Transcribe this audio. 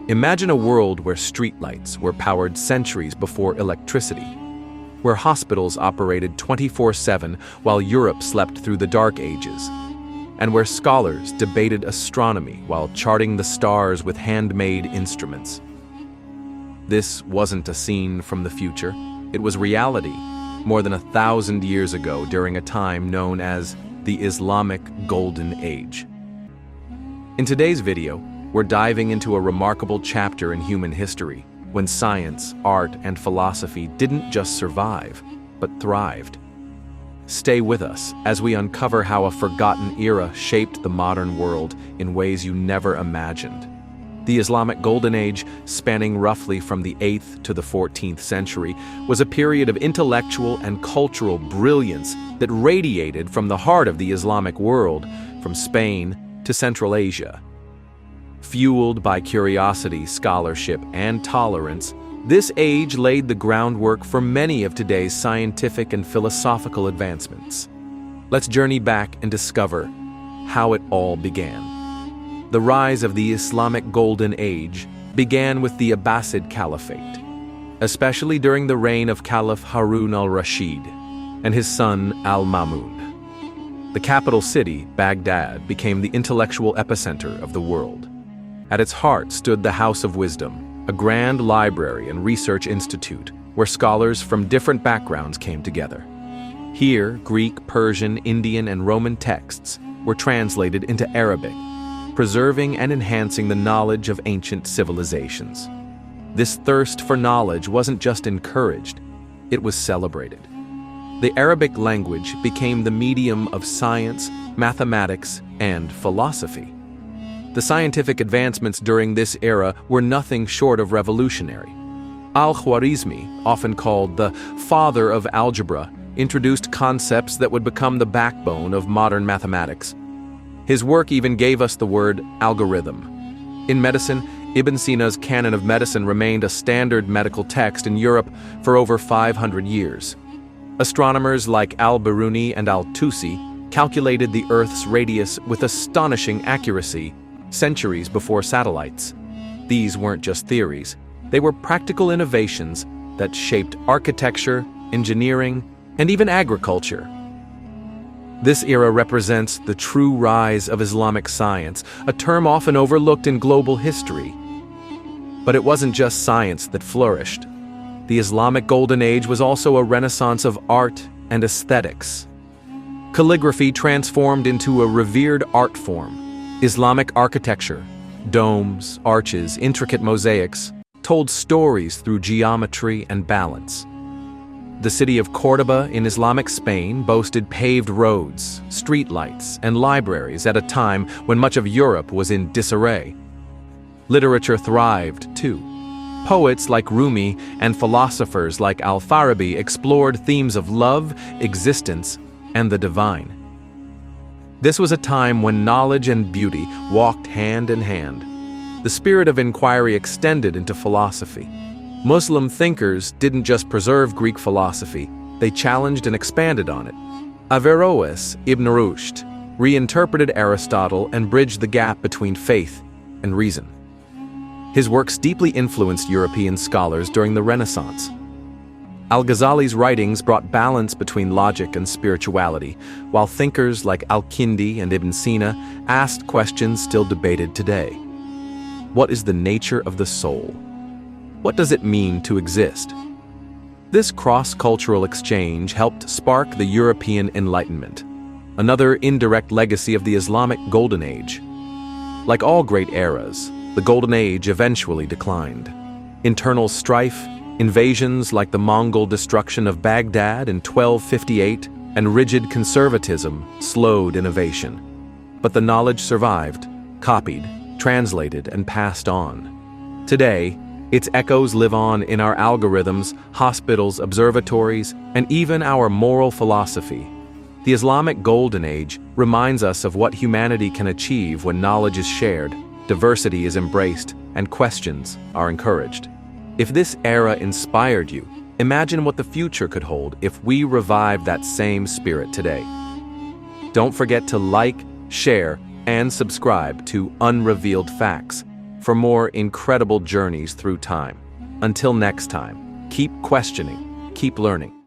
Imagine a world where streetlights were powered centuries before electricity, where hospitals operated 24/7 while Europe slept through the Dark Ages, and where scholars debated astronomy while charting the stars with handmade instruments. This wasn't a scene from the future, it was reality, more than 1,000 years ago during a time known as the Islamic Golden Age. In today's video, we're diving into a remarkable chapter in human history, when science, art, and philosophy didn't just survive, but thrived. Stay with us as we uncover how a forgotten era shaped the modern world in ways you never imagined. The Islamic Golden Age, spanning roughly from the 8th to the 14th century, was a period of intellectual and cultural brilliance that radiated from the heart of the Islamic world, from Spain to Central Asia. Fueled by curiosity, scholarship, and tolerance, this age laid the groundwork for many of today's scientific and philosophical advancements. Let's journey back and discover how it all began. The rise of the Islamic Golden Age began with the Abbasid Caliphate, especially during the reign of Caliph Harun al-Rashid and his son al-Ma'mun. The capital city, Baghdad, became the intellectual epicenter of the world. At its heart stood the House of Wisdom, a grand library and research institute where scholars from different backgrounds came together. Here, Greek, Persian, Indian, and Roman texts were translated into Arabic, preserving and enhancing the knowledge of ancient civilizations. This thirst for knowledge wasn't just encouraged, it was celebrated. The Arabic language became the medium of science, mathematics, and philosophy. The scientific advancements during this era were nothing short of revolutionary. Al-Khwarizmi, often called the father of algebra, introduced concepts that would become the backbone of modern mathematics. His work even gave us the word algorithm. In medicine, Ibn Sina's Canon of Medicine remained a standard medical text in Europe for over 500 years. Astronomers like al-Biruni and al-Tusi calculated the Earth's radius with astonishing accuracy, centuries before satellites. These weren't just theories, they were practical innovations that shaped architecture, engineering, and even agriculture. This era represents the true rise of Islamic science, a term often overlooked in global history. But it wasn't just science that flourished. The Islamic Golden Age was also a renaissance of art and aesthetics. Calligraphy transformed into a revered art form. Islamic architecture, domes, arches, intricate mosaics, told stories through geometry and balance. The city of Córdoba in Islamic Spain boasted paved roads, streetlights, and libraries at a time when much of Europe was in disarray. Literature thrived, too. Poets like Rumi and philosophers like Al-Farabi explored themes of love, existence, and the divine. This was a time when knowledge and beauty walked hand in hand. The spirit of inquiry extended into philosophy. Muslim thinkers didn't just preserve Greek philosophy, they challenged and expanded on it. Averroes Ibn Rushd reinterpreted Aristotle and bridged the gap between faith and reason. His works deeply influenced European scholars during the Renaissance. Al-Ghazali's writings brought balance between logic and spirituality, while thinkers like Al-Kindi and Ibn Sina asked questions still debated today. What is the nature of the soul? What does it mean to exist? This cross-cultural exchange helped spark the European Enlightenment, another indirect legacy of the Islamic Golden Age. Like all great eras, the Golden Age eventually declined. Internal strife, invasions like the Mongol destruction of Baghdad in 1258, and rigid conservatism slowed innovation. But the knowledge survived, copied, translated, and passed on. Today, its echoes live on in our algorithms, hospitals, observatories, and even our moral philosophy. The Islamic Golden Age reminds us of what humanity can achieve when knowledge is shared, diversity is embraced, and questions are encouraged. If this era inspired you, imagine what the future could hold if we revive that same spirit today. Don't forget to like, share, and subscribe to Unrevealed Facts, for more incredible journeys through time. Until next time, keep questioning, keep learning.